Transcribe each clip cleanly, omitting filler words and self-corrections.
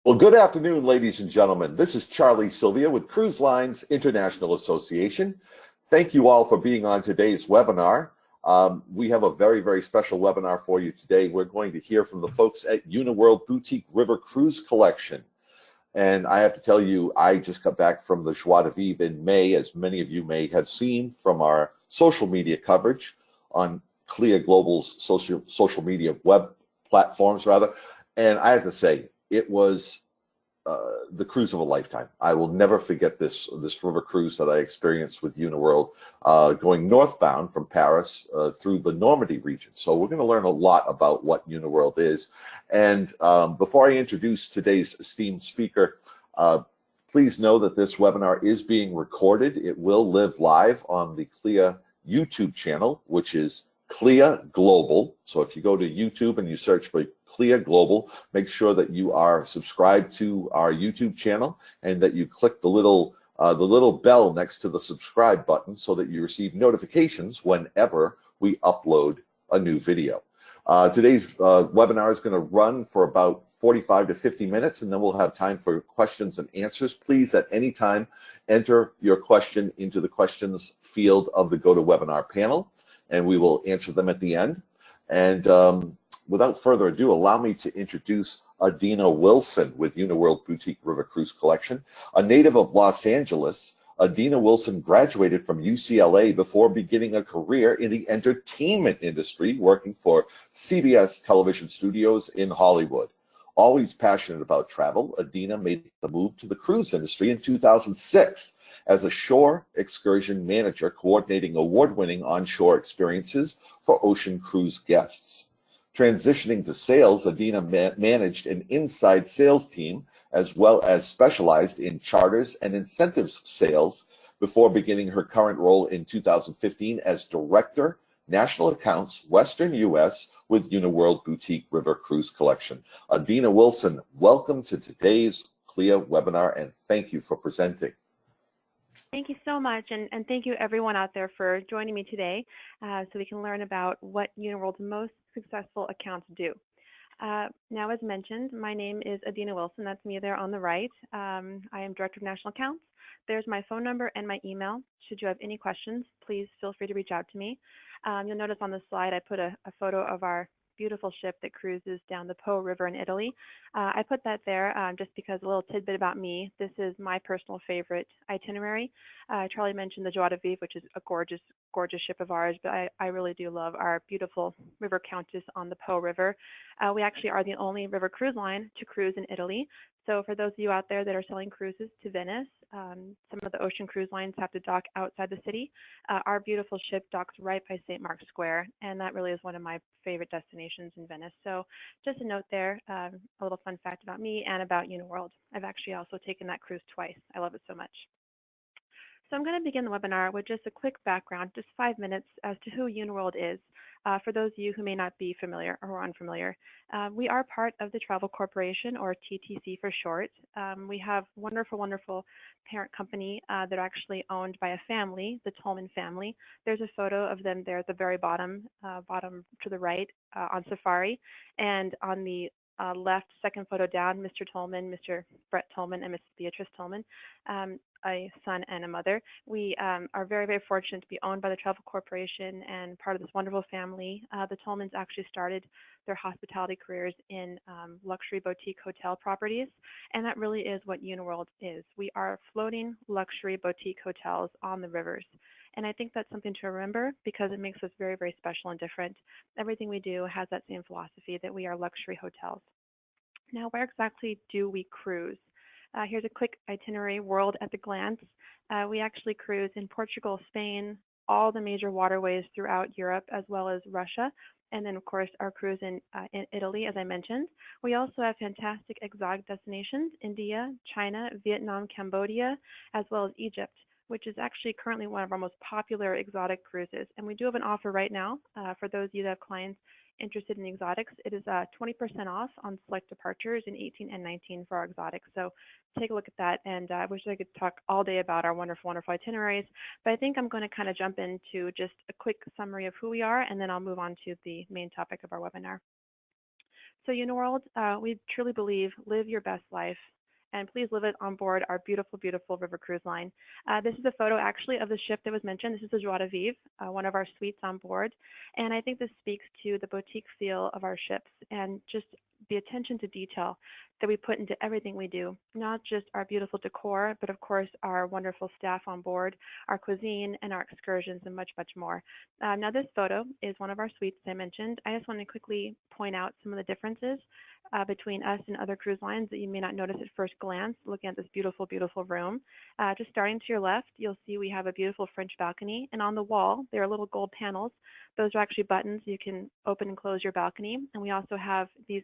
Well, good afternoon, ladies and gentlemen. This is Charlie Sylvia with Cruise Lines International Association. Thank you all for being on today's webinar. We have a very special webinar for you today. We're going to hear from the folks at Uniworld Boutique River Cruise Collection. And I have to tell you, I just got back from the Joie de Vivre in May, as many of you may have seen from our social media coverage on CLIA Global's social media web platforms, rather. And I have to say, it was the cruise of a lifetime. I will never forget this river cruise that I experienced with Uniworld, going northbound from Paris through the Normandy region. So we're going to learn a lot about what Uniworld is. And before I introduce today's esteemed speaker, please know that this webinar is being recorded. It will live live on the CLIA YouTube channel, which is CLIA Global. So if you go to YouTube and you search for CLIA Global, make sure that you are subscribed to our YouTube channel and that you click the little bell next to the subscribe button so that you receive notifications whenever we upload a new video. Today's webinar is going to run for about 45 to 50 minutes, and then we'll have time for questions and answers. Please, at any time, enter your question into the questions field of the GoToWebinar panel, and we will answer them at the end. And without further ado, allow me to introduce Adena Wilson with Uniworld Boutique River Cruise Collection. A native of Los Angeles, Adena Wilson graduated from UCLA before beginning a career in the entertainment industry, working for CBS television studios in Hollywood. Always passionate about travel, Adena made the move to the cruise industry in 2006. As a shore excursion manager, coordinating award-winning onshore experiences for ocean cruise guests. Transitioning to sales, Adena managed an inside sales team as well as specialized in charters and incentives sales before beginning her current role in 2015 as Director, National Accounts, Western U.S. with Uniworld Boutique River Cruise Collection. Adena Wilson, welcome to today's CLIA webinar, and thank you for presenting. Thank you so much, and thank you everyone out there for joining me today so we can learn about what Uniworld's most successful accounts do. Now, as mentioned, my name is Adena Wilson. That's me there on the right. I am Director of National Accounts. There's my phone number and my email. Should you have any questions, please feel free to reach out to me. You'll notice on the slide I put a photo of our beautiful ship that cruises down the Po River in Italy. I put that there just because a little tidbit about me. This is my personal favorite itinerary. Charlie mentioned the Joie de Vivre, which is a gorgeous ship of ours, but I really do love our beautiful river countess on the Po River. We actually are the only river cruise line to cruise in Italy. So for those of you out there that are selling cruises to Venice, some of the ocean cruise lines have to dock outside the city. Our beautiful ship docks right by St. Mark's Square, and that really is one of my favorite destinations in Venice. So just a note there, a little fun fact about me and about Uniworld. I've actually also taken that cruise twice. I love it so much. So I'm going to begin the webinar with just a quick background, just 5 minutes as to who Uniworld is. For those of you who may not be familiar or unfamiliar, we are part of the Travel Corporation, or TTC for short. We have wonderful parent company that are actually owned by a family, the Tolman family. There's a photo of them there at the very bottom to the right on safari, and on the left, second photo down, Mr. Tolman, Mr. Brett Tolman, and Miss Beatrice Tolman, a son and a mother. We are very fortunate to be owned by the Travel Corporation and part of this wonderful family. The Tolmans actually started their hospitality careers in luxury boutique hotel properties, and that really is what Uniworld is. We are floating luxury boutique hotels on the rivers. And I think that's something to remember because it makes us very special and different. Everything we do has that same philosophy that we are luxury hotels. Now, where exactly do we cruise? Here's a quick itinerary, world at the glance. We actually cruise in Portugal, Spain, all the major waterways throughout Europe, as well as Russia. And then, of course, our cruise in Italy, as I mentioned. We also have fantastic exotic destinations, India, China, Vietnam, Cambodia, as well as Egypt, which is actually currently one of our most popular exotic cruises. And we do have an offer right now for those of you that have clients interested in exotics. It is 20% off on select departures in 18 and 19 for our exotics. So take a look at that. And I wish I could talk all day about our wonderful itineraries, but I think I'm going to kind of jump into just a quick summary of who we are, and then I'll move on to the main topic of our webinar. So Uniworld, we truly believe live your best life, and please live it on board our beautiful, beautiful river cruise line. This is a photo actually of the ship that was mentioned. This is the Joie de Vivre, one of our suites on board. And I think this speaks to the boutique feel of our ships and just the attention to detail that we put into everything we do, not just our beautiful decor, but of course our wonderful staff on board, our cuisine, and our excursions, and much, much more. Now this photo is one of our suites I mentioned. I just want to quickly point out some of the differences between us and other cruise lines that you may not notice at first glance looking at this beautiful, beautiful room. Just starting to your left, you'll see we have a beautiful French balcony, and on the wall there are little gold panels. Those are actually buttons. You can open and close your balcony, and we also have these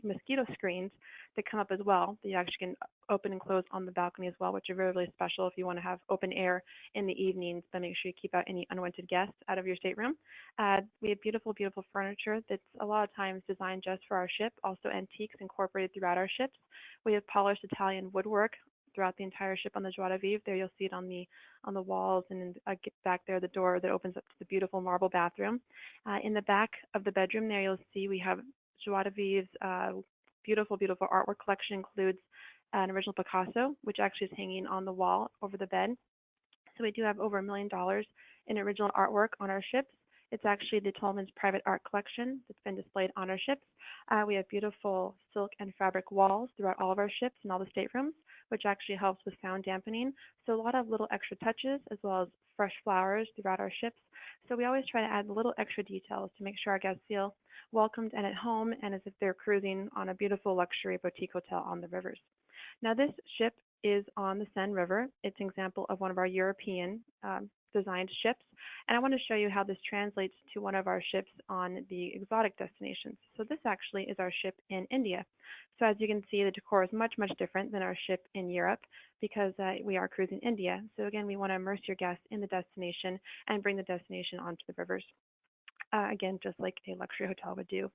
mosquito screens that come up as well that you actually can open and close on the balcony as well, which are really, really special if you want to have open air in the evenings, but make sure you keep out any unwanted guests out of your stateroom. We have beautiful, beautiful furniture that's a lot of times designed just for our ship, also antiques incorporated throughout our ships. We have polished Italian woodwork throughout the entire ship on the Joie de Vivre. There you'll see it on the walls, and back there the door that opens up to the beautiful marble bathroom. In the back of the bedroom there you'll see we have Joie de Vivre's beautiful, beautiful artwork collection. Includes an original Picasso, which actually is hanging on the wall over the bed. So we do have over $1 million in original artwork on our ships. It's actually the Tolman's private art collection that's been displayed on our ships. We have beautiful silk and fabric walls throughout all of our ships and all the staterooms, which actually helps with sound dampening. So a lot of little extra touches as well as fresh flowers throughout our ships. So we always try to add little extra details to make sure our guests feel welcomed and at home, and as if they're cruising on a beautiful luxury boutique hotel on the rivers. Now this ship is on the Seine River. It's an example of one of our European designed ships, and I want to show you how this translates to one of our ships on the exotic destinations. So this actually is our ship in India. So as you can see, the decor is much, much different than our ship in Europe because we are cruising India. So again, we want to immerse your guests in the destination and bring the destination onto the rivers. Again, just like a luxury hotel would do.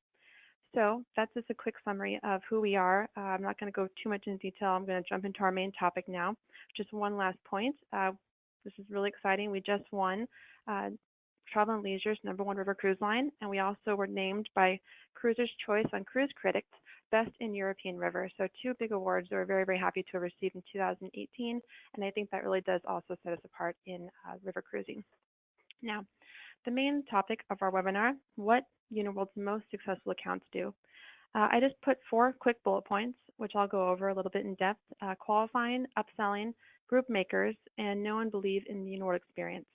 So that's just a quick summary of who we are. I'm not going to go too much into detail. I'm going to jump into our main topic now. Just one last point. This is really exciting. We just won Travel and Leisure's #1 river cruise line, and we also were named by Cruisers' Choice on Cruise Critics Best in European River. So two big awards that we're very, very happy to have received in 2018, and I think that really does also set us apart in river cruising. Now, the main topic of our webinar, what Uniworld's most successful accounts do. I just put 4 quick bullet points, which I'll go over a little bit in depth: qualifying, upselling, group makers, and know and believe in the Uniworld experience.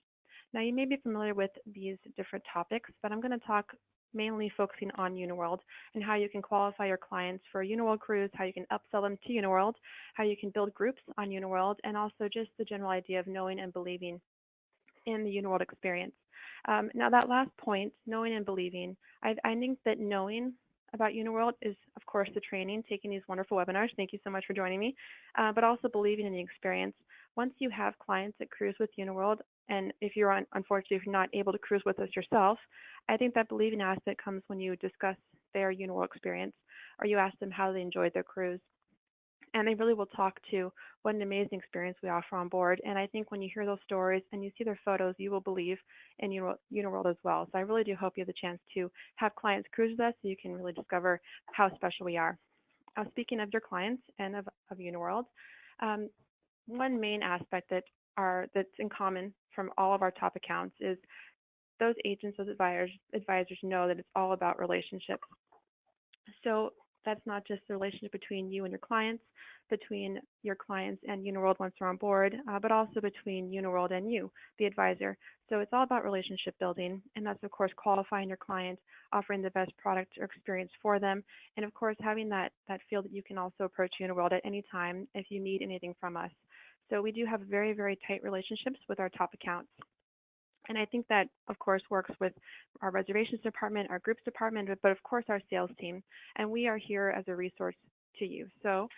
Now, you may be familiar with these different topics, but I'm going to talk mainly focusing on Uniworld and how you can qualify your clients for a Uniworld cruise, how you can upsell them to Uniworld, how you can build groups on Uniworld, and also just the general idea of knowing and believing in the Uniworld experience. Now that last point, knowing and believing, I think that knowing about Uniworld is, of course, the training, taking these wonderful webinars. Thank you so much for joining me. But also believing in the experience. Once you have clients that cruise with Uniworld, and if you're unfortunately if you're not able to cruise with us yourself, I think that believing aspect comes when you discuss their Uniworld experience, or you ask them how they enjoyed their cruise. And they really will talk to what an amazing experience we offer on board. And I think when you hear those stories and you see their photos, you will believe in Uniworld as well. So I really do hope you have the chance to have clients cruise with us so you can really discover how special we are. Speaking of your clients and of Uniworld, one main aspect that's in common from all of our top accounts is those agents, those advisors know that it's all about relationships. So that's not just the relationship between you and your clients, between your clients and Uniworld once they're on board, but also between Uniworld and you, the advisor. So it's all about relationship building, and that's, of course, qualifying your client, offering the best product or experience for them, and, of course, having that feel that you can also approach Uniworld at any time if you need anything from us. So we do have very, very tight relationships with our top accounts. And I think that, of course, works with our reservations department, our groups department, but of course our sales team. And we are here as a resource to you. So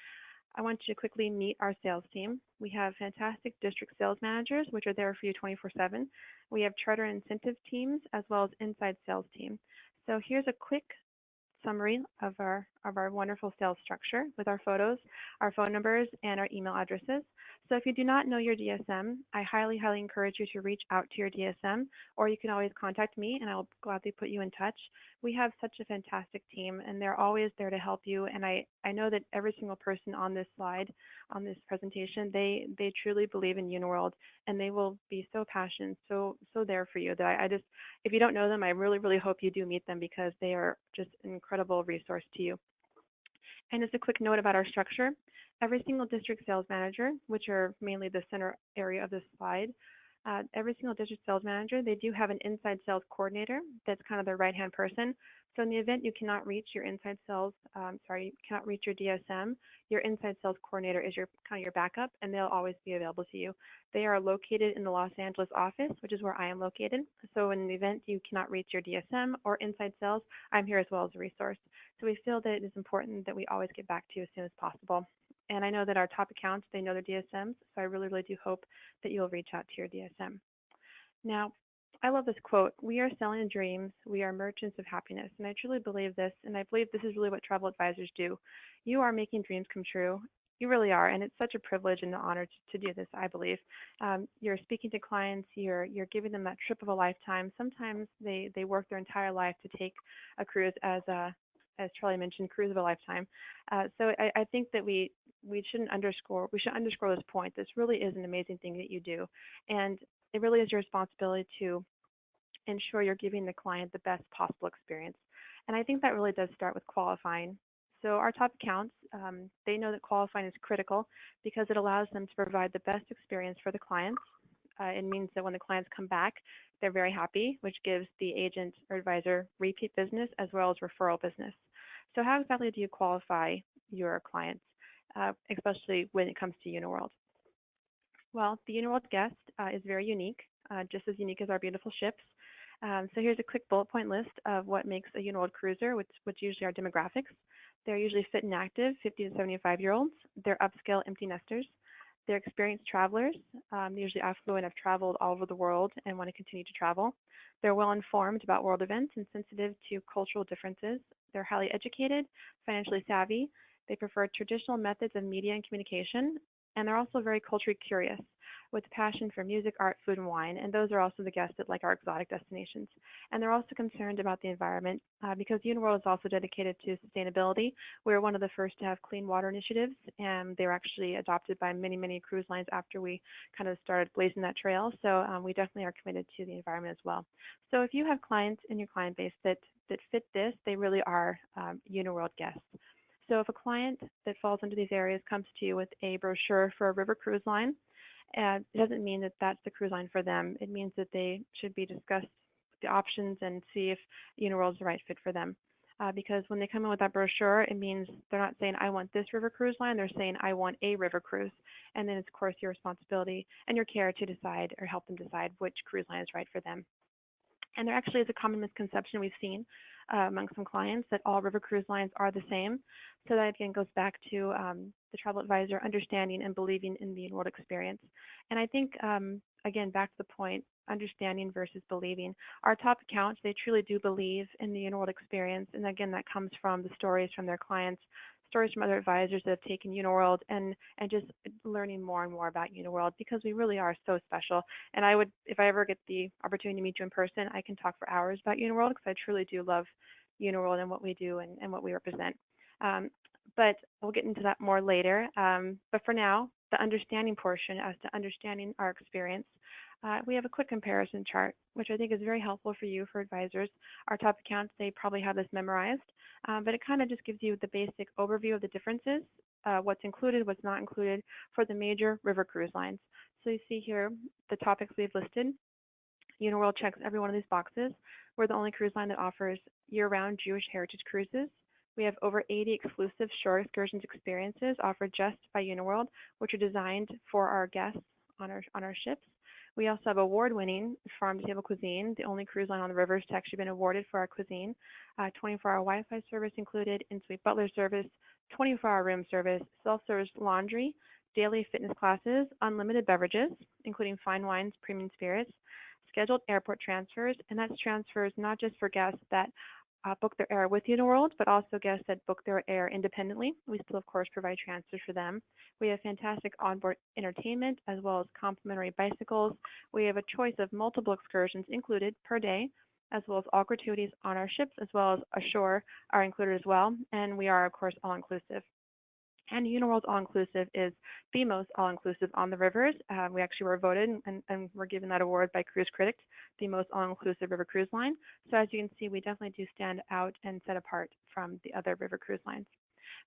I want you to quickly meet our sales team. We have fantastic district sales managers, which are there for you 24/7. We have charter incentive teams as well as inside sales team. So here's a quick summary of our wonderful sales structure with our photos, our phone numbers, and our email addresses. So if you do not know your DSM, I highly, highly encourage you to reach out to your DSM, or you can always contact me and I'll gladly put you in touch. We have such a fantastic team and they're always there to help you. And I know that every single person on this slide, on this presentation, they truly believe in Uniworld and they will be so passionate, so there for you that I just, if you don't know them, I really, really hope you do meet them because they are just an incredible resource to you. And just a quick note about our structure. Every single district sales manager, which are mainly the center area of this slide, every single district sales manager, they do have an inside sales coordinator that's kind of their right-hand person. So in the event you cannot reach your inside sales, you cannot reach your DSM, your inside sales coordinator is your kind of your backup, and they'll always be available to you. They are located in the Los Angeles office, which is where I am located. So in the event you cannot reach your DSM or inside sales, I'm here as well as a resource. So we feel that it is important that we always get back to you as soon as possible. And I know that our top accounts, they know their DSMs, so I really, really do hope that you'll reach out to your DSM. Now, I love this quote, "We are selling dreams, we are merchants of happiness." And I truly believe this, and I believe this is really what travel advisors do. You are making dreams come true. You really are, and it's such a privilege and an honor to do this, I believe. You're speaking to clients, you're giving them that trip of a lifetime. Sometimes they work their entire life to take a cruise as Charlie mentioned, cruise of a lifetime. So I think that we should underscore this point. This really is an amazing thing that you do. And it really is your responsibility to ensure you're giving the client the best possible experience. And I think that really does start with qualifying. So our top accounts, they know that qualifying is critical because it allows them to provide the best experience for the clients. It means that when the clients come back, they're very happy, which gives the agent or advisor repeat business as well as referral business. So how exactly do you qualify your clients, especially when it comes to Uniworld? Well, the Uniworld guest is very unique, just as unique as our beautiful ships. So here's a quick bullet point list of what makes a Uniworld cruiser, which usually are demographics. They're usually fit and active, 50 to 75-year-olds. They're upscale empty nesters. They're experienced travelers, usually affluent, have traveled all over the world and want to continue to travel. They're well informed about world events and sensitive to cultural differences. They're highly educated, financially savvy. They prefer traditional methods of media and communication, and they're also very culturally curious with a passion for music, art, food, and wine. And those are also the guests that like our exotic destinations. And they're also concerned about the environment because Uniworld is also dedicated to sustainability. We were one of the first to have clean water initiatives, and they were actually adopted by many, many cruise lines after we kind of started blazing that trail. So we definitely are committed to the environment as well. So if you have clients in your client base that fit this, they really are Uniworld guests. So if a client that falls into these areas comes to you with a brochure for a river cruise line, it doesn't mean that that's the cruise line for them. It means that they should be discussed the options and see if Uniworld is the right fit for them. Because when they come in with that brochure, it means they're not saying, I want this river cruise line. They're saying, I want a river cruise. And then it's, of course, your responsibility and your care to decide or help them decide which cruise line is right for them. And there actually is a common misconception we've seen among some clients that all river cruise lines are the same. So that again goes back to the travel advisor understanding and believing in the Uniworld experience. And I think, again, back to the point, understanding versus believing. Our top accounts, they truly do believe in the Uniworld experience. And again, that comes from the stories from their clients, stories from other advisors that have taken Uniworld, and just learning more and more about Uniworld because we really are so special. And I would, if I ever get the opportunity to meet you in person, I can talk for hours about Uniworld because I truly do love Uniworld and what we do and what we represent. But we'll get into that more later. But for now, the understanding portion as to understanding our experience, we have a quick comparison chart, which I think is very helpful for you, for advisors. Our top accounts, they probably have this memorized, but it kind of just gives you the basic overview of the differences, what's included, what's not included for the major river cruise lines. So you see here the topics we've listed. Uniworld checks every one of these boxes. We're the only cruise line that offers year-round Jewish heritage cruises. We have over 80 exclusive shore excursions experiences offered just by Uniworld, which are designed for our guests on our ships. We also have award-winning farm-to-table cuisine, the only cruise line on the rivers to actually been awarded for our cuisine, 24-hour Wi-Fi service included, in-suite butler service, 24-hour room service, self-service laundry, daily fitness classes, unlimited beverages, including fine wines, premium spirits, scheduled airport transfers, and that's transfers not just for guests that book their air with Uniworld, but also guests that book their air independently. We still, of course, provide transfers for them. We have fantastic onboard entertainment as well as complimentary bicycles. We have a choice of multiple excursions included per day, as well as all gratuities on our ships, as well as ashore are included as well. And we are, of course, all-inclusive. And Uniworld's all-inclusive is the most all-inclusive on the rivers. We actually were voted and were given that award by Cruise Critics, the most all-inclusive river cruise line. So as you can see, we definitely do stand out and set apart from the other river cruise lines.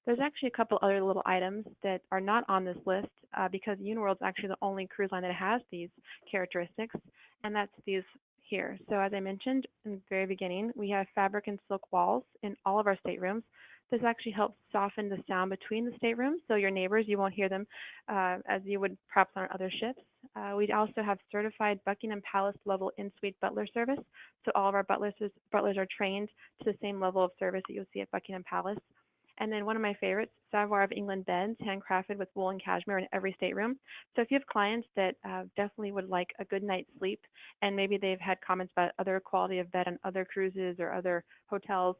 There's actually a couple other little items that are not on this list because Uniworld's actually the only cruise line that has these characteristics, and that's these here. So as I mentioned in the very beginning, we have fabric and silk walls in all of our staterooms. This actually helps soften the sound between the staterooms, so your neighbors, you won't hear them as you would perhaps on other ships. We also have certified Buckingham Palace level in-suite butler service, so all of our butlers are trained to the same level of service that you'll see at Buckingham Palace. And then one of my favorites, Savoir of England beds, handcrafted with wool and cashmere in every stateroom. So if you have clients that definitely would like a good night's sleep, and maybe they've had comments about other quality of bed on other cruises or other hotels,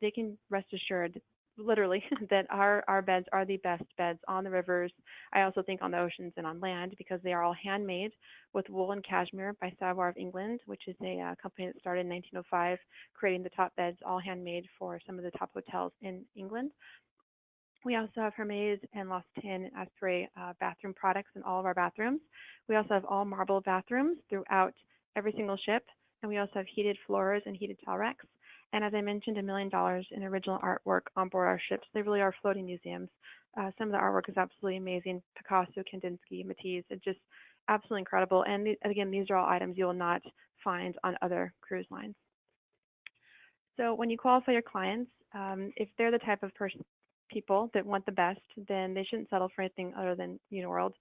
they can rest assured, literally, that our beds are the best beds on the rivers. I also think on the oceans and on land because they are all handmade with wool and cashmere by Savoir of England, which is a company that started in 1905, creating the top beds, all handmade for some of the top hotels in England. We also have Hermes and L'Occitane Asprey bathroom products in all of our bathrooms. We also have all marble bathrooms throughout every single ship, and we also have heated floors and heated towel racks. And as I mentioned, $1 million in original artwork on board our ships. They really are floating museums. Some of the artwork is absolutely amazing. Picasso, Kandinsky, Matisse, it's just absolutely incredible. And again, these are all items you will not find on other cruise lines. So when you qualify your clients, if they're the type of people that want the best, then they shouldn't settle for anything other than Uniworld.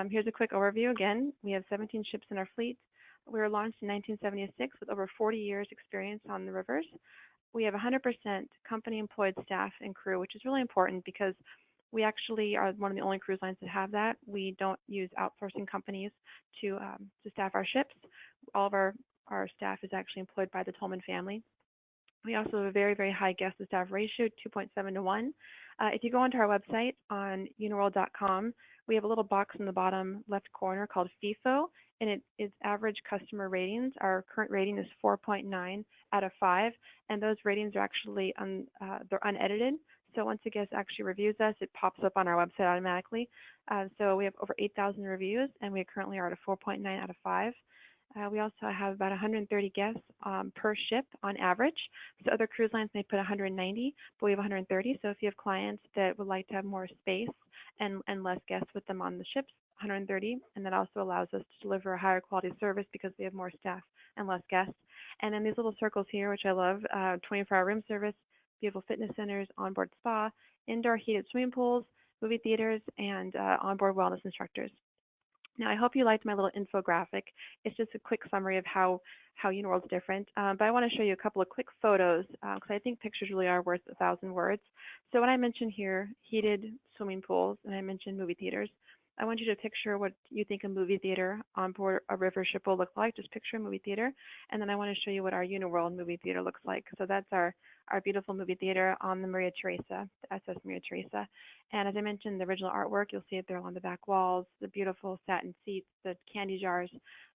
Here's a quick overview. Again, we have 17 ships in our fleet. We were launched in 1976 with over 40 years experience on the rivers. We have 100% company-employed staff and crew, which is really important because we actually are one of the only cruise lines that have that. We don't use outsourcing companies to staff our ships. All of our staff is actually employed by the Tolman family. We also have a very, very high guest to staff ratio, 2.7 to 1. If you go onto our website on uniworld.com, we have a little box in the bottom left corner called FIFO, and it is average customer ratings. Our current rating is 4.9 out of 5, and those ratings are actually they're unedited. So once a guest actually reviews us, it pops up on our website automatically. So we have over 8,000 reviews, and we currently are at a 4.9 out of 5. We also have about 130 guests per ship on average. So other cruise lines may put 190, but we have 130. So if you have clients that would like to have more space and less guests with them on the ships, 130, and that also allows us to deliver a higher quality service because we have more staff and less guests. And then these little circles here, which I love, 24-hour room service, beautiful fitness centers, onboard spa, indoor heated swimming pools, movie theaters, and onboard wellness instructors. Now, I hope you liked my little infographic. It's just a quick summary of how Uniworld's different, but I want to show you a couple of quick photos because I think pictures really are worth 1,000 words. So when I mentioned here heated swimming pools and I mentioned movie theaters, I want you to picture what you think a movie theater on board a river ship will look like. Just picture a movie theater, and then I want to show you what our Uniworld movie theater looks like. So that's our beautiful movie theater on the Maria Teresa, the SS Maria Teresa. And as I mentioned, the original artwork, you'll see it there along the back walls, the beautiful satin seats, the candy jars.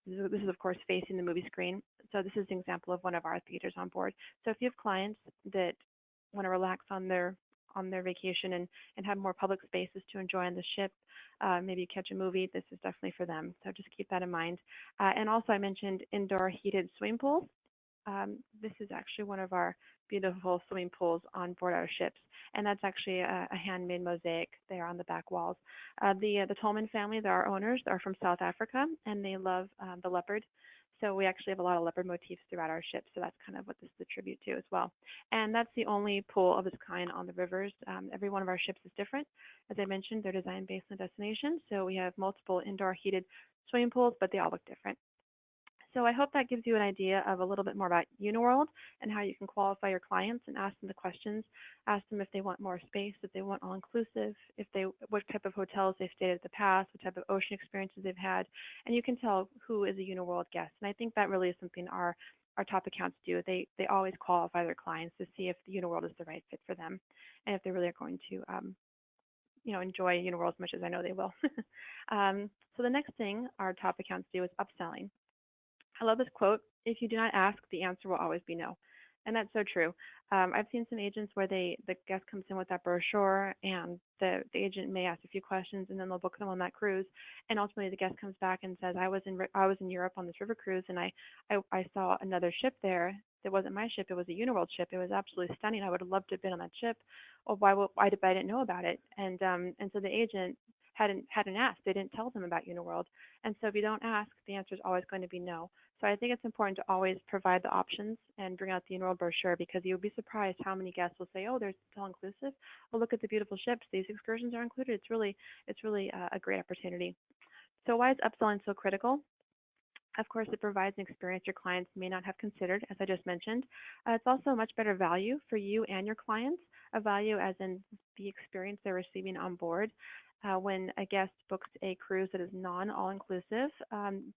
This is, of course, facing the movie screen. So this is an example of one of our theaters on board. So if you have clients that want to relax on their vacation and have more public spaces to enjoy on the ship, maybe you catch a movie, this is definitely for them. So just keep that in mind. And also I mentioned indoor heated swimming pools. This is actually one of our beautiful swimming pools on board our ships, and that's actually a handmade mosaic there on the back walls. The Tolman family, they're our owners, are from South Africa, and they love the leopard. So we actually have a lot of leopard motifs throughout our ships, so that's kind of what this is a tribute to as well. And that's the only pool of its kind on the rivers. Every one of our ships is different. As I mentioned, they're designed based on destination, so we have multiple indoor heated swimming pools, but they all look different. So I hope that gives you an idea of a little bit more about Uniworld and how you can qualify your clients and ask them the questions. Ask them if they want more space, if they want all-inclusive, what type of hotels they've stayed at the past, what type of ocean experiences they've had, and you can tell who is a Uniworld guest. And I think that really is something our our top accounts do. They always qualify their clients to see if the Uniworld is the right fit for them, and if they really are going to enjoy Uniworld as much as I know they will. So the next thing our top accounts do is upselling. I love this quote: "If you do not ask, the answer will always be no." And that's so true. I've seen some agents where the guest comes in with that brochure, and the agent may ask a few questions, and then they'll book them on that cruise. And ultimately, the guest comes back and says, I was in Europe on this river cruise, and I saw another ship there. It wasn't my ship; it was a Uniworld ship. It was absolutely stunning. I would have loved to have been on that ship. Or why did I didn't know about it? And so the agent hadn't asked. They didn't tell them about Uniworld. And so if you don't ask, the answer is always going to be no. So I think it's important to always provide the options and bring out the Uniworld brochure, because you'll be surprised how many guests will say, "Oh, there's all inclusive. Well, look at the beautiful ships. These excursions are included." It's really a great opportunity. So why is upselling so critical? Of course, it provides an experience your clients may not have considered, as I just mentioned. It's also a much better value for you and your clients, a value as in the experience they're receiving on board. When a guest books a cruise that is non-all-inclusive,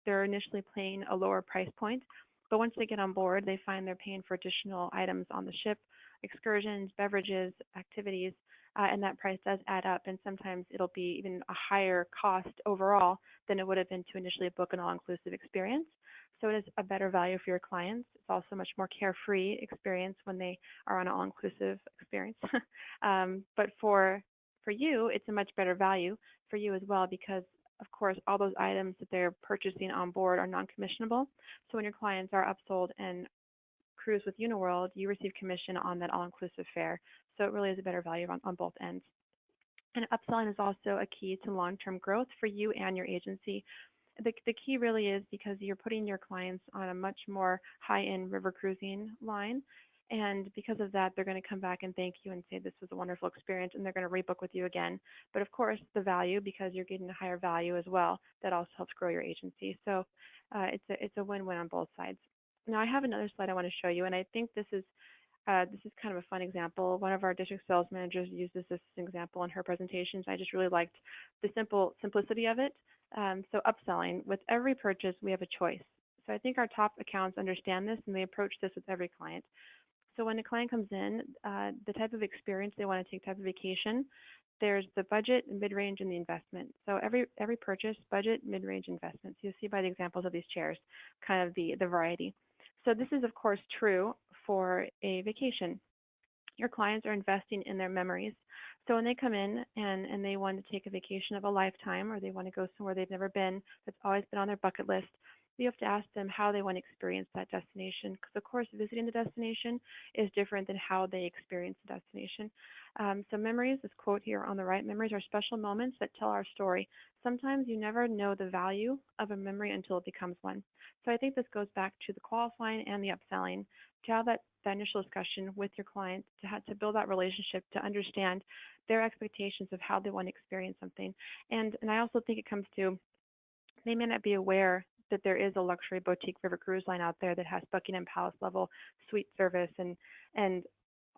they're initially paying a lower price point, but once they get on board, they find they're paying for additional items on the ship, excursions, beverages, activities, and that price does add up, and sometimes it'll be even a higher cost overall than it would have been to initially book an all-inclusive experience. So it is a better value for your clients. It's also a much more carefree experience when they are on an all-inclusive experience. But for you, it's a much better value for you as well, because of course, all those items that they're purchasing on board are non-commissionable. So when your clients are upsold and cruise with Uniworld, you receive commission on that all-inclusive fare. So it really is a better value on both ends. And upselling is also a key to long-term growth for you and your agency. The key really is because you're putting your clients on a much more high-end river cruising line. And because of that, they're going to come back and thank you and say this was a wonderful experience, and they're going to rebook with you again. But of course, the value, because you're getting a higher value as well, that also helps grow your agency. So it's a win-win on both sides. Now I have another slide I want to show you, and I think this is kind of a fun example. One of our district sales managers used this as an example in her presentations. I just really liked the simplicity of it. So upselling, with every purchase, we have a choice. So I think our top accounts understand this, and they approach this with every client. So when a client comes in, the type of experience they want to take, type of vacation, there's the budget, mid-range, and the investment. So every purchase, budget, mid-range, investments. You'll see by the examples of these chairs, kind of the variety. So this is, of course, true for a vacation. Your clients are investing in their memories. So when they come in and they want to take a vacation of a lifetime, or they want to go somewhere they've never been, that's always been on their bucket list, you have to ask them how they want to experience that destination. Because, of course, visiting the destination is different than how they experience the destination. So memories, this quote here on the right, memories are special moments that tell our story. Sometimes you never know the value of a memory until it becomes one. So I think this goes back to the qualifying and the upselling, to have that initial discussion with your client, to build that relationship, to understand their expectations of how they want to experience something. And I also think it comes to, they may not be aware that there is a luxury boutique river cruise line out there that has Buckingham Palace level suite service and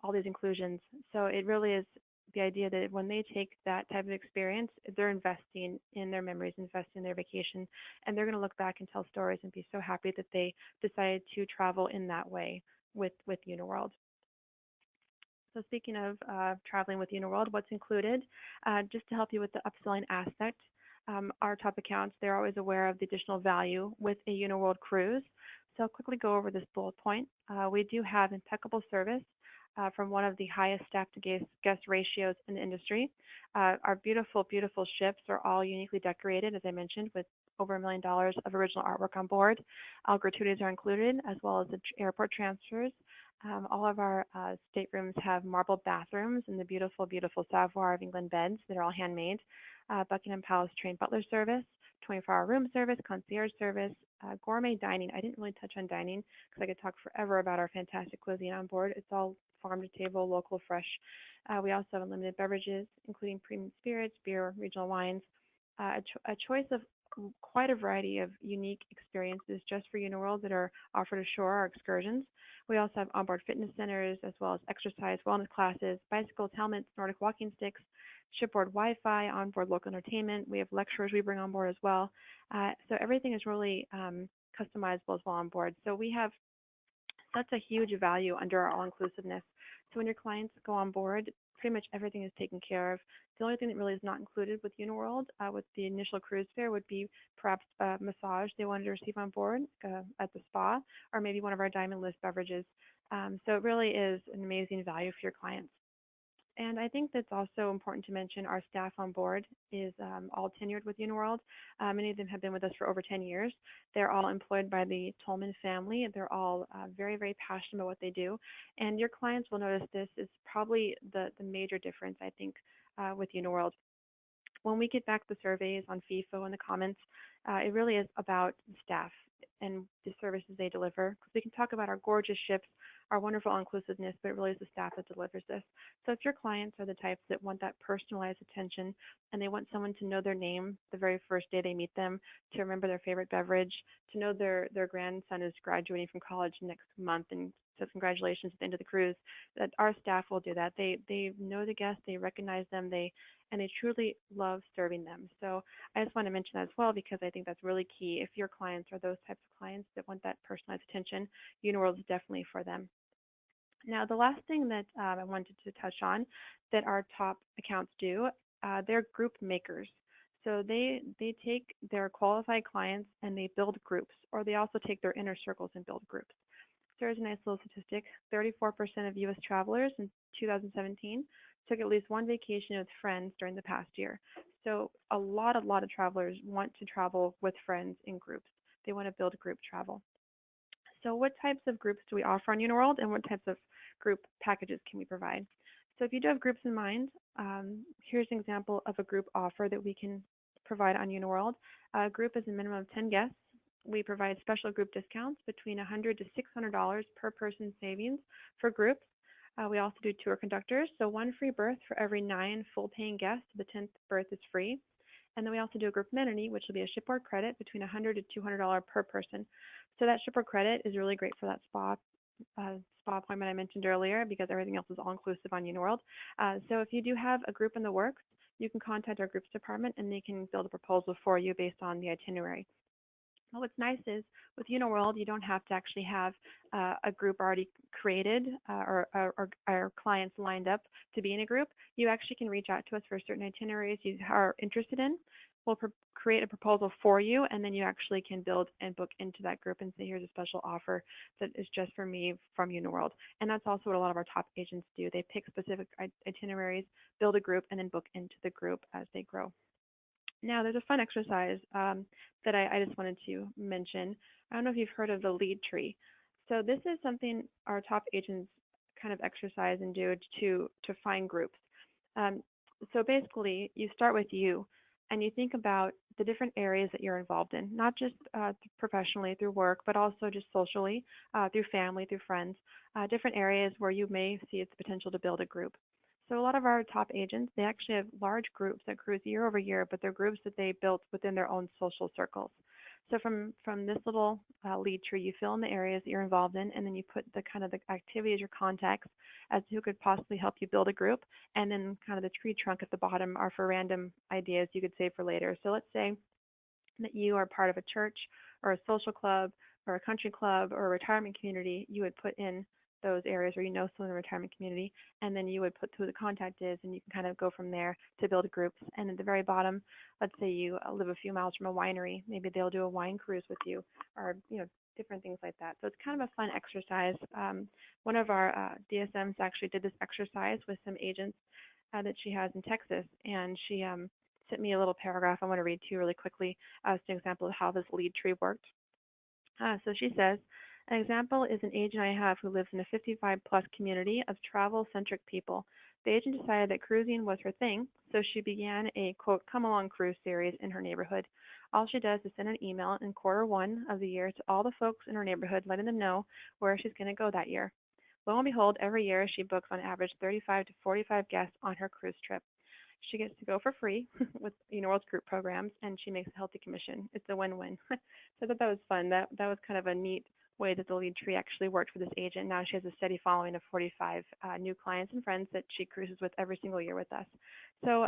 all these inclusions. So it really is the idea that when they take that type of experience, they're investing in their memories, investing in their vacation, and they're going to look back and tell stories and be so happy that they decided to travel in that way with Uniworld. So speaking of traveling with Uniworld, what's included, just to help you with the upselling aspect, our top accounts, they're always aware of the additional value with a Uniworld cruise. So I'll quickly go over this bullet point. We do have impeccable service from one of the highest staff to guest ratios in the industry. Our beautiful, beautiful ships are all uniquely decorated, as I mentioned, with over $1 million of original artwork on board. All gratuities are included, as well as the airport transfers. All of our staterooms have marble bathrooms and the beautiful, beautiful Savoir of England beds that are all handmade. Buckingham Palace trained butler service, 24-hour room service, concierge service, gourmet dining. I didn't really touch on dining because I could talk forever about our fantastic cuisine on board. It's all farm to table, local, fresh. We also have unlimited beverages, including premium spirits, beer, regional wines. A choice of quite a variety of unique experiences just for Uniworld that are offered ashore or excursions. We also have onboard fitness centers, as well as exercise wellness classes, bicycles, helmets, Nordic walking sticks, shipboard Wi-Fi, onboard local entertainment. We have lecturers we bring on board as well. So everything is really customizable as well on board. So we have That's a huge value under our all-inclusiveness. So when your clients go on board, pretty much everything is taken care of. The only thing that really is not included with Uniworld, with the initial cruise fare, would be perhaps a massage they wanted to receive on board at the spa, or maybe one of our Diamond List beverages. So it really is an amazing value for your clients. And I think that's also important to mention our staff on board is all tenured with Uniworld. Many of them have been with us for over 10 years. They're all employed by the Tolman family. They're all very, very passionate about what they do. And your clients will notice this is probably the major difference, I think, with Uniworld. When we get back the surveys on FIFO and the comments, it really is about the staff and the services they deliver. Because we can talk about our gorgeous ships, our wonderful inclusiveness, but it really is the staff that delivers this. So if your clients are the types that want that personalized attention and they want someone to know their name the very first day they meet them, to remember their favorite beverage, to know their grandson is graduating from college next month and says congratulations at the end of the cruise, that our staff will do that. They know the guests, they recognize them, and they truly love serving them. So I just want to mention that as well because I think that's really key. If your clients are those types of clients that want that personalized attention, Uniworld is definitely for them. Now, the last thing that I wanted to touch on that our top accounts do, they're group makers. So they take their qualified clients and they build groups, or they also take their inner circles and build groups. So here's a nice little statistic. 34% of U.S. travelers in 2017 took at least one vacation with friends during the past year. So a lot of travelers want to travel with friends in groups. They want to build group travel. So what types of groups do we offer on Uniworld, and what types of group packages can we provide? So if you do have groups in mind, here's an example of a group offer that we can provide on Uniworld. A group is a minimum of 10 guests. We provide special group discounts between $100 to $600 per person savings for groups. We also do tour conductors, so one free berth for every 9 full-paying guests. The 10th berth is free. And then we also do a group amenity, which will be a shipboard credit between $100 to $200 per person. So that shipboard credit is really great for that spa appointment I mentioned earlier because everything else is all inclusive on Uniworld. So if you do have a group in the works, you can contact our groups department and they can build a proposal for you based on the itinerary. Well, what's nice is with Uniworld, you don't have to actually have a group already created or our clients lined up to be in a group. You actually can reach out to us for certain itineraries you are interested in. We'll create a proposal for you, and then you actually can build and book into that group and say, here's a special offer that is just for me from Uniworld. And that's also what a lot of our top agents do. They pick specific itineraries, build a group, and then book into the group as they grow. Now, there's a fun exercise that I just wanted to mention. I don't know if you've heard of the lead tree. So this is something our top agents kind of exercise and do to find groups. So basically, you start with you, and you think about the different areas that you're involved in, not just professionally through work, but also just socially, through family, through friends, different areas where you may see its potential to build a group. So a lot of our top agents, they actually have large groups that cruise year over year, but they're groups that they built within their own social circles. So from this little lead tree, you fill in the areas that you're involved in, and then you put the kind of the activities or contacts as who could possibly help you build a group, and then kind of the tree trunk at the bottom are for random ideas you could save for later. So let's say that you are part of a church or a social club or a country club or a retirement community, you would put in those areas where you know someone in the retirement community, and then you would put who the contact is, and you can kind of go from there to build groups. And at the very bottom, let's say you live a few miles from a winery, maybe they'll do a wine cruise with you, or different things like that. So it's kind of a fun exercise. One of our DSMs actually did this exercise with some agents that she has in Texas, and she sent me a little paragraph I want to read to you really quickly as an example of how this lead tree worked. So she says, an example is an agent I have who lives in a 55-plus community of travel-centric people. The agent decided that cruising was her thing, so she began a, quote, come-along cruise series in her neighborhood. All she does is send an email in Q1 of the year to all the folks in her neighborhood, letting them know where she's going to go that year. Lo and behold, every year she books on average 35 to 45 guests on her cruise trip. She gets to go for free with Uniworld's group programs, and she makes a healthy commission. It's a win-win. So I thought that was fun. That was kind of a neat way that the lead tree actually worked for this agent. Now she has a steady following of 45 new clients and friends that she cruises with every single year with us. So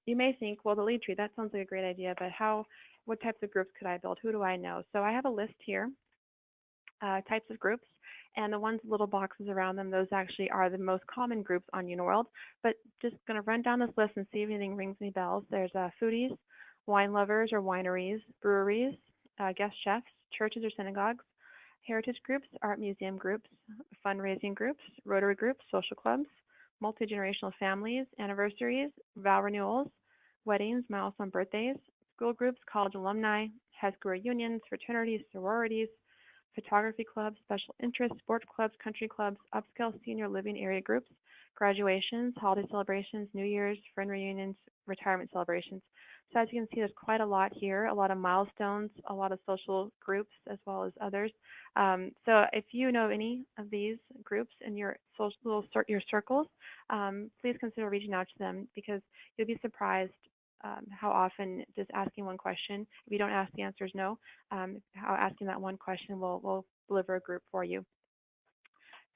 you may think, well, the lead tree, that sounds like a great idea, but what types of groups could I build? Who do I know? So I have a list here, types of groups, And the ones with little boxes around them, those actually are the most common groups on Uniworld. But just going to run down this list and see if anything rings any bells. There's foodies, wine lovers or wineries, breweries, guest chefs, churches or synagogues, heritage groups, art museum groups, fundraising groups, Rotary groups, social clubs, multi-generational families, anniversaries, vow renewals, weddings, milestone birthdays, school groups, college alumni, high school reunions, fraternities, sororities, photography clubs, special interests, sports clubs, country clubs, upscale senior living area groups, graduations, holiday celebrations, New Year's, friend reunions, retirement celebrations. So as you can see, there's quite a lot here, a lot of milestones, a lot of social groups as well as others. So if you know any of these groups in your social your circles, please consider reaching out to them because you'll be surprised how often just asking one question, if you don't ask, the answer is no, how asking that one question will deliver a group for you.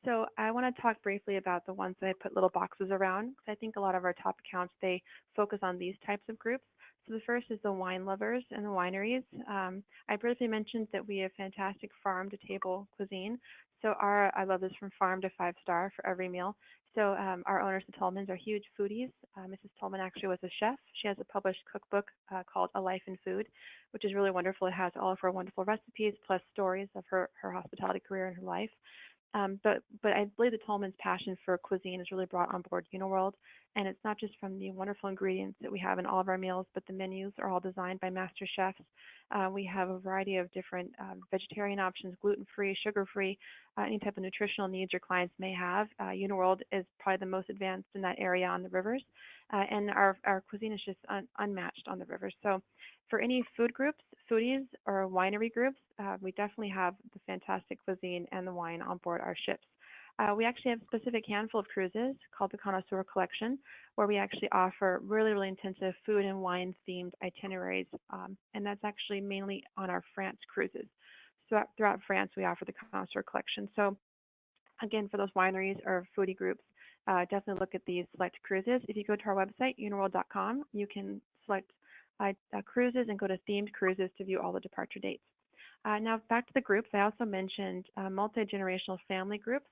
So I want to talk briefly about the ones that I put little boxes around, because I think a lot of our top accounts, they focus on these types of groups. So the first is the wine lovers and the wineries. I briefly mentioned that we have fantastic farm-to-table cuisine. So I love this from farm to five-star for every meal. So our owners, the Tolmans, are huge foodies. Mrs. Tolman actually was a chef. She has a published cookbook called A Life in Food, which is really wonderful. It has all of her wonderful recipes plus stories of her hospitality career and her life. But I believe the Tolman's passion for cuisine is really brought on board Uniworld, and it's not just from the wonderful ingredients that we have in all of our meals, but the menus are all designed by master chefs. We have a variety of different vegetarian options, gluten-free, sugar-free, any type of nutritional needs your clients may have. Uniworld is probably the most advanced in that area on the rivers, and our cuisine is just unmatched on the rivers. So for any food groups, foodies, or winery groups, we definitely have the fantastic cuisine and the wine on board our ships. We actually have a specific handful of cruises called the Connoisseur Collection, where we actually offer really, really intensive food and wine themed itineraries, and that's actually mainly on our France cruises. So throughout France, we offer the Connoisseur Collection. So again, for those wineries or foodie groups, definitely look at these select cruises. If you go to our website, uniworld.com, you can select cruises and go to themed cruises to view all the departure dates. Now back to the groups, I also mentioned multi-generational family groups.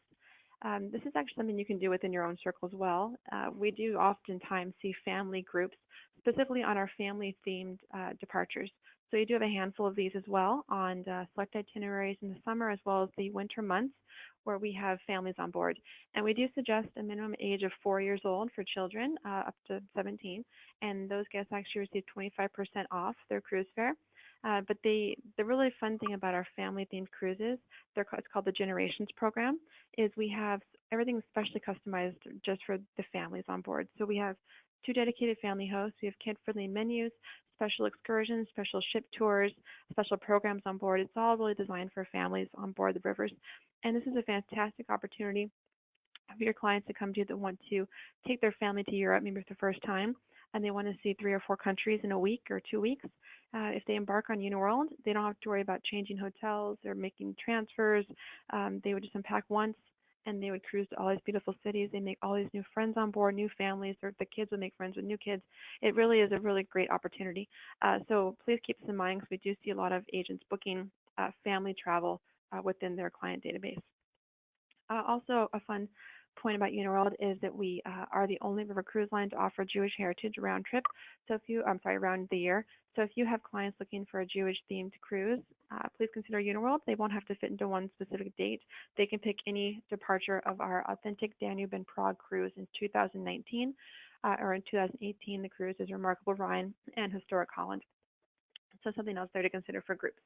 This is actually something you can do within your own circle as well. We do oftentimes see family groups, specifically on our family-themed departures. So you do have a handful of these as well on select itineraries in the summer as well as the winter months where we have families on board. And we do suggest a minimum age of 4 years old for children up to 17. And those guests actually receive 25% off their cruise fare. But the really fun thing about our family-themed cruises, it's called the Generations Program, is we have everything specially customized just for the families on board. So we have 2 dedicated family hosts. We have kid-friendly menus, special excursions, special ship tours, special programs on board. It's all really designed for families on board the rivers. And this is a fantastic opportunity for your clients to come to that want to take their family to Europe maybe for the first time, and they want to see 3 or 4 countries in a week or 2 weeks. If they embark on Uniworld, they don't have to worry about changing hotels or making transfers. They would just unpack once, and they would cruise to all these beautiful cities. They make all these new friends on board, new families, or the kids would make friends with new kids. It really is a really great opportunity. So please keep this in mind because we do see a lot of agents booking family travel within their client database. Also, a fun point about Uniworld is that we are the only river cruise line to offer Jewish heritage round trip. So round the year. So if you have clients looking for a Jewish themed cruise, please consider Uniworld. They won't have to fit into one specific date. They can pick any departure of our authentic Danube and Prague cruise in 2019 or in 2018. The cruise is Remarkable Rhine and Historic Holland. So something else there to consider for groups.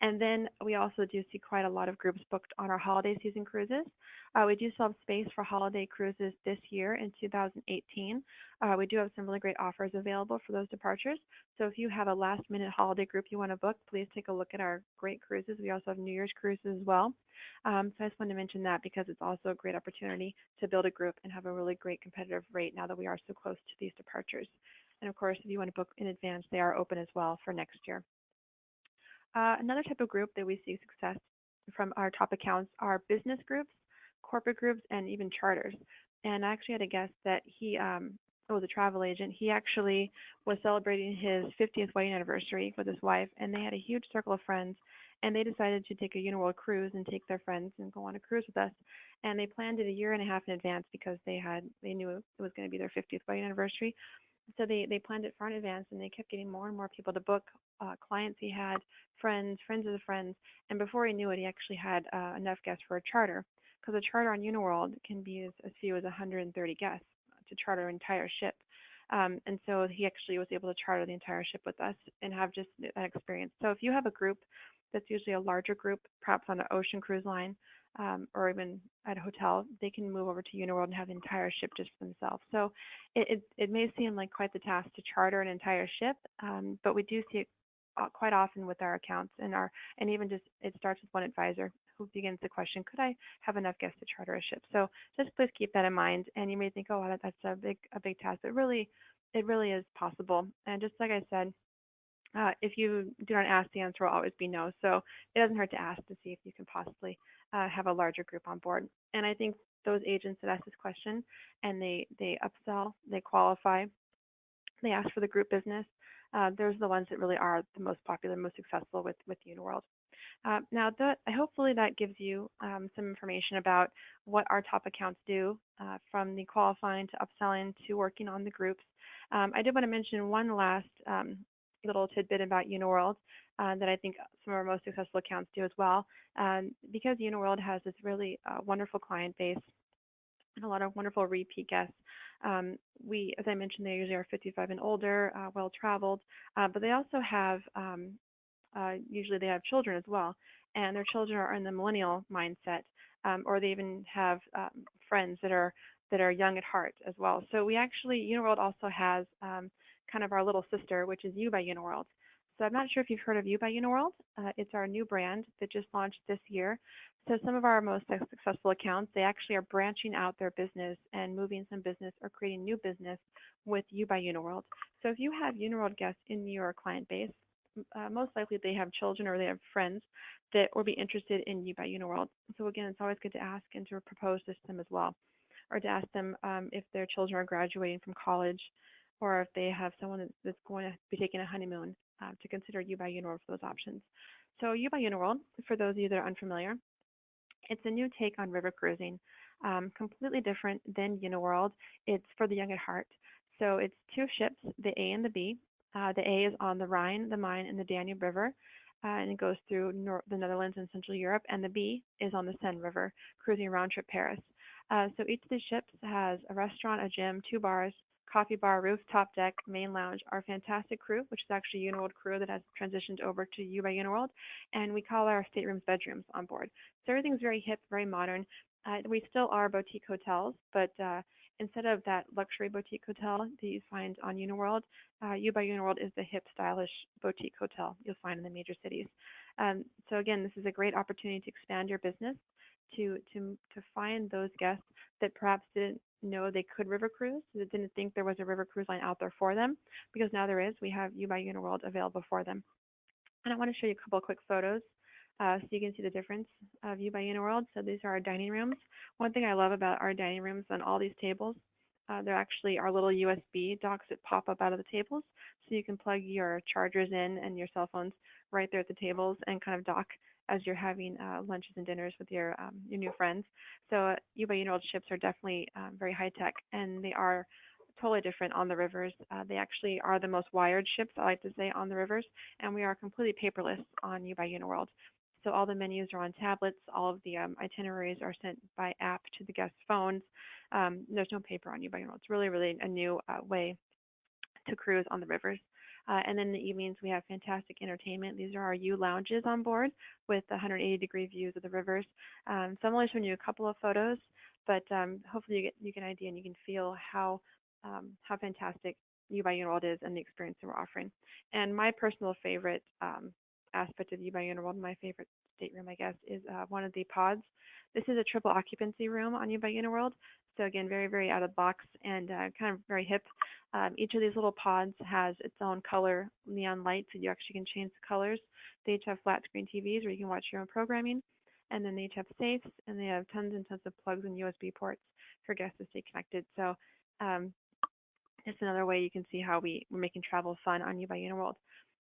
And then we also do see quite a lot of groups booked on our holiday season cruises. We do still have space for holiday cruises this year in 2018. We do have some really great offers available for those departures. So if you have a last minute holiday group you want to book, please take a look at our great cruises. We also have New Year's cruises as well. So I just wanted to mention that because it's also a great opportunity to build a group and have a really great competitive rate now that we are so close to these departures. And of course, if you want to book in advance, they are open as well for next year. Another type of group that we see success from our top accounts are business groups, corporate groups, and even charters. And I actually had a guest that he was a travel agent. He actually was celebrating his 50th wedding anniversary with his wife, and they had a huge circle of friends. And they decided to take a Uniworld cruise and take their friends and go on a cruise with us. And they planned it a year and a half in advance because they knew it was going to be their 50th wedding anniversary. So they planned it far in advance, and they kept getting more and more people to book. Clients he had, friends of the friends, and before he knew it, he actually had enough guests for a charter. Because a charter on Uniworld can be as few as 130 guests to charter an entire ship. And so he actually was able to charter the entire ship with us and have just that experience. So if you have a group that's usually a larger group, perhaps on an ocean cruise line, or even at a hotel, they can move over to Uniworld and have the entire ship just for themselves. So it may seem like quite the task to charter an entire ship, but we do see it quite often with our accounts and even just it starts with one advisor who begins the question, could I have enough guests to charter a ship? So just please keep that in mind. And you may think, oh, wow, that's a big task, but really, it really is possible. And just like I said, if you do not ask, the answer will always be no. So it doesn't hurt to ask to see if you can possibly have a larger group on board. And I think those agents that ask this question and they upsell, they qualify, they ask for the group business, those are the ones that really are the most popular, most successful with Uniworld. Now, hopefully that gives you some information about what our top accounts do, from the qualifying to upselling to working on the groups. I did want to mention one last little tidbit about Uniworld that I think some of our most successful accounts do as well. Because Uniworld has this really wonderful client base and a lot of wonderful repeat guests. As I mentioned, they usually are 55 and older, well traveled, but they also have usually they have children as well, and their children are in the millennial mindset, or they even have friends that are young at heart as well. So we actually Uniworld also has kind of our little sister, which is You by Uniworld. So I'm not sure if you've heard of You by Uniworld. It's our new brand that just launched this year. So some of our most successful accounts, they actually are branching out their business and moving some business or creating new business with You by Uniworld. So if you have Uniworld guests in your client base, most likely they have children or they have friends that will be interested in You by Uniworld. So again, it's always good to ask and to propose this to them as well, or to ask them if their children are graduating from college, or if they have someone that's going to be taking a honeymoon, to consider You by Uniworld for those options. So You by Uniworld, for those of you that are unfamiliar, it's a new take on river cruising, completely different than Uniworld. It's for the young at heart. So it's two ships, the A and the B. The A is on the Rhine, the Main, and the Danube River, and it goes through the Netherlands and Central Europe. And the B is on the Seine River, cruising round trip Paris. So each of these ships has a restaurant, a gym, two bars, coffee bar, rooftop deck, main lounge. Our fantastic crew, which is actually Uniworld crew that has transitioned over to You by Uniworld, and we call our staterooms bedrooms on board. So everything's very hip, very modern. We still are boutique hotels, but instead of that luxury boutique hotel that you find on Uniworld, You by Uniworld is the hip, stylish boutique hotel you'll find in the major cities. So again, this is a great opportunity to expand your business, to find those guests that perhaps didn't know they could river cruise, that didn't think there was a river cruise line out there for them, because now there is. We have You by Uniworld available for them. And I want to show you a couple of quick photos so you can see the difference of You by Uniworld. So these are our dining rooms. One thing I love about our dining rooms on all these tables, they're actually our little USB docks that pop up out of the tables. So you can plug your chargers in and your cell phones right there at the tables and kind of dock as you're having lunches and dinners with your new friends. So You by Uniworld ships are definitely very high tech, and they are totally different on the rivers. They actually are the most wired ships, I like to say, on the rivers, and we are completely paperless on You by Uniworld. So all the menus are on tablets. All of the itineraries are sent by app to the guests' phones. There's no paper on You by Uniworld. It's really, really a new way to cruise on the rivers. And then in the evenings, we have fantastic entertainment. These are our U lounges on board with 180-degree views of the rivers. So I'm only showing you a couple of photos, but hopefully you get an idea and you can feel how fantastic You by Uniworld is and the experience that we're offering. And my personal favorite aspect of You by Uniworld, my favorite stateroom, I guess, is one of the pods. This is a triple occupancy room on You by Uniworld. So again, very, very out of the box and kind of very hip. Each of these little pods has its own color neon light, so you actually can change the colors. They each have flat screen TVs where you can watch your own programming. And then they each have safes, and they have tons and tons of plugs and USB ports for guests to stay connected. So It's another way you can see how we're making travel fun on You by Uniworld.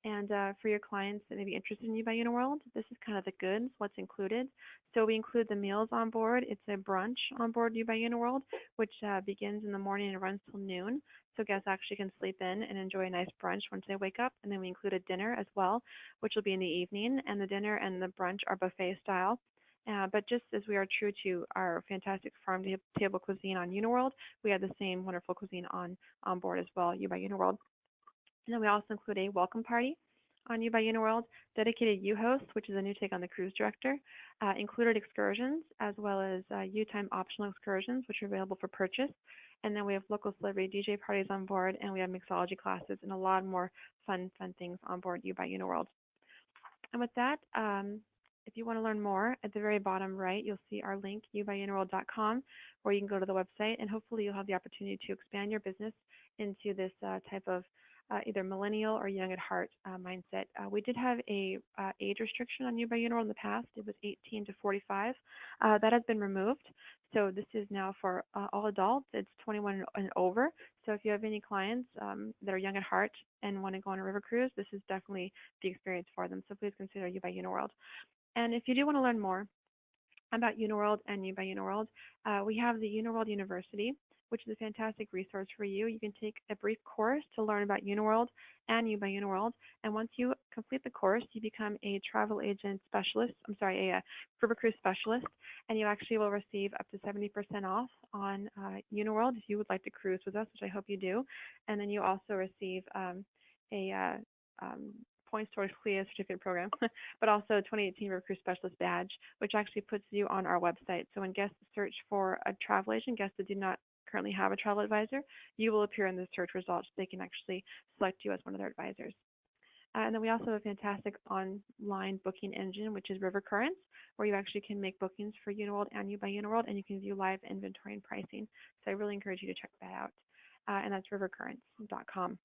And for your clients that may be interested in You by Uniworld, this is kind of the goods, what's included. So we include the meals on board. It's a brunch on board You by Uniworld, which begins in the morning and runs till noon. So guests actually can sleep in and enjoy a nice brunch once they wake up. And then we include a dinner as well, which will be in the evening. And the dinner and the brunch are buffet style. But just as we are true to our fantastic farm table cuisine on Uniworld, we have the same wonderful cuisine on board as well, You by Uniworld. And then we also include a welcome party on You by Uniworld, dedicated U host, which is a new take on the cruise director, included excursions, as well as U time optional excursions, which are available for purchase. And then we have local celebrity DJ parties on board, and we have mixology classes and a lot more fun things on board You by Uniworld. And with that, if you want to learn more, at the very bottom right, you'll see our link, youbyuniworld.com, where you can go to the website, and hopefully you'll have the opportunity to expand your business into this type of either millennial or young at heart mindset. We did have a age restriction on You by Uniworld in the past. It was 18 to 45. That has been removed. So this is now for all adults. It's 21 and over. So if you have any clients that are young at heart and want to go on a river cruise, this is definitely the experience for them. So please consider You by Uniworld. And if you do want to learn more about Uniworld and You by Uniworld, we have the Uniworld University, which is a fantastic resource for you. You can take a brief course to learn about Uniworld and You by Uniworld. And once you complete the course, you become a travel agent specialist, a river cruise specialist, and you actually will receive up to 70% off on Uniworld if you would like to cruise with us, which I hope you do. And then you also receive a points towards CLIA certificate program, but also a 2018 River Cruise Specialist badge, which actually puts you on our website. So when guests search for a travel agent, guests that do not currently have a travel advisor, you will appear in the search results. They can actually select you as one of their advisors. And then we also have a fantastic online booking engine, which is River Currents, where you actually can make bookings for Uniworld and You by Uniworld, and you can view live inventory and pricing. So I really encourage you to check that out. And that's rivercurrents.com.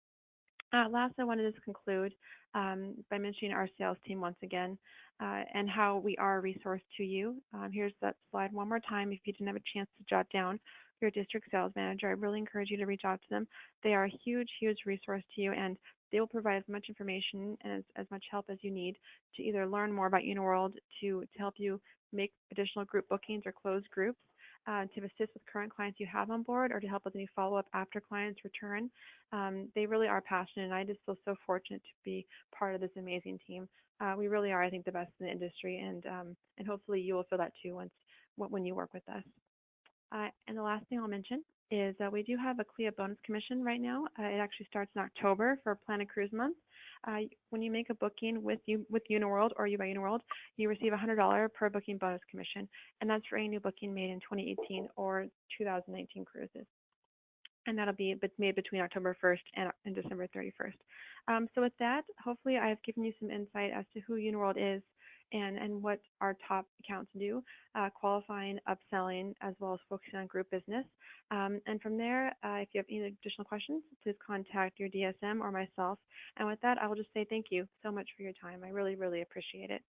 Last, I wanted to conclude by mentioning our sales team once again and how we are a resource to you. Here's that slide one more time. If you didn't have a chance to jot down your district sales manager, I really encourage you to reach out to them. They are a huge, huge resource to you, and they will provide as much information and as much help as you need to either learn more about Uniworld, to help you make additional group bookings or close groups, to assist with current clients you have on board, or to help with any follow-up after clients return. They really are passionate, and I just feel so fortunate to be part of this amazing team. We really are, I think, the best in the industry, and hopefully you will feel that too when you work with us. And the last thing I'll mention is we do have a CLIA bonus commission right now. It actually starts in October for Plan a Cruise Month. When you make a booking with Uniworld or You by Uniworld, you receive a $100 per booking bonus commission, and that's for any new booking made in 2018 or 2019 cruises. And that'll be made between October 1st and December 31st. So with that, hopefully I've given you some insight as to who Uniworld is and what our top accounts do, qualifying, upselling, as well as focusing on group business. And from there, if you have any additional questions, please contact your DSM or myself. And with that, I will just say thank you so much for your time. I really, really appreciate it.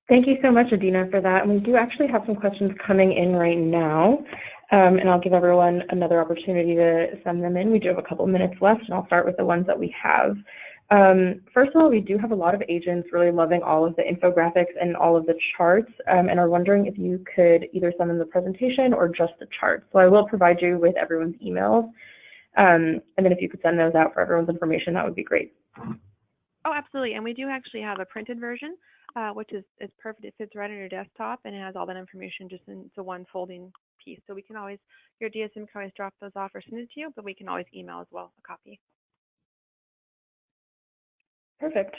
Thank you so much, Adena, for that. And we do actually have some questions coming in right now. And I'll give everyone another opportunity to send them in. We do have a couple minutes left, and I'll start with the ones that we have. First of all, we do have a lot of agents really loving all of the infographics and all of the charts, and are wondering if you could either send them the presentation or just the charts. So I will provide you with everyone's emails. And then if you could send those out for everyone's information, that would be great. Oh, absolutely. And we do actually have a printed version, which is perfect. It fits right on your desktop, and it has all that information just in the one folding piece. So we can always, your DSM can always drop those off or send it to you, but we can always email as well, a copy. Perfect.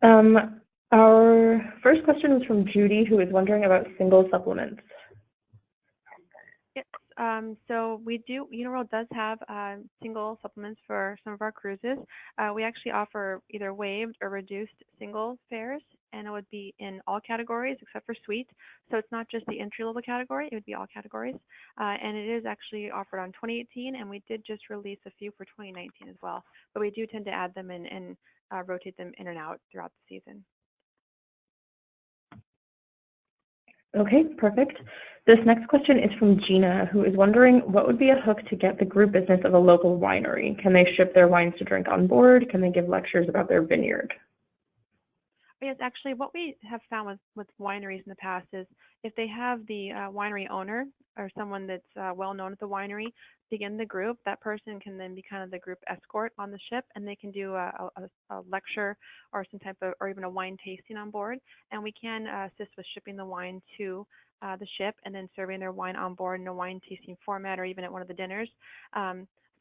Our first question is from Judy, who is wondering about single supplements. Yes, so Uniworld does have single supplements for some of our cruises. We actually offer either waived or reduced single fares, and it would be in all categories except for suite. So it's not just the entry-level category, it would be all categories. And it is actually offered on 2018, and we did just release a few for 2019 as well. But we do tend to add them in and rotate them in and out throughout the season. Okay, perfect. This next question is from Gina, who is wondering what would be a hook to get the group business of a local winery? Can they ship their wines to drink on board? Can they give lectures about their vineyard? Yes, actually, what we have found with wineries in the past is if they have the winery owner or someone that's well known at the winery begin the group, that person can then be kind of the group escort on the ship, and they can do a lecture or some type of, or even a wine tasting on board. And we can assist with shipping the wine to the ship and then serving their wine on board in a wine tasting format or even at one of the dinners.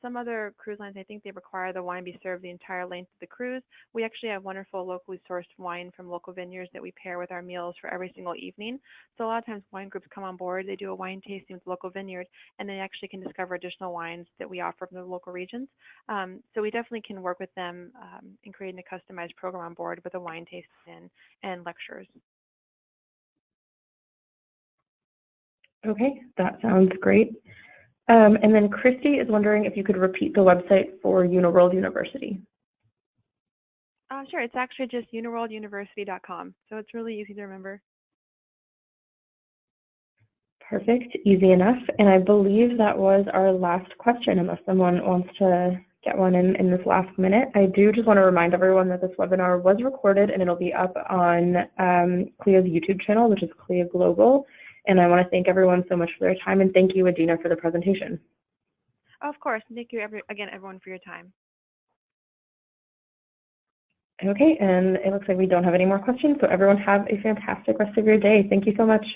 Some other cruise lines, I think they require the wine be served the entire length of the cruise. We actually have wonderful locally sourced wine from local vineyards that we pair with our meals for every single evening. So a lot of times wine groups come on board, they do a wine tasting with the local vineyard, and they actually can discover additional wines that we offer from the local regions. So we definitely can work with them in creating a customized program on board with a wine tasting and lectures. Okay, that sounds great. And then Christy is wondering if you could repeat the website for Uniworld University. Sure, it's actually just uniworlduniversity.com, so it's really easy to remember. Perfect, easy enough. And I believe that was our last question, unless someone wants to get one in this last minute. I do just want to remind everyone that this webinar was recorded and it'll be up on CLIA's YouTube channel, which is CLIA Global. And I want to thank everyone so much for their time, and thank you, Adena, for the presentation. Of course. Thank you, again, everyone, for your time. Okay, and it looks like we don't have any more questions, so everyone have a fantastic rest of your day. Thank you so much.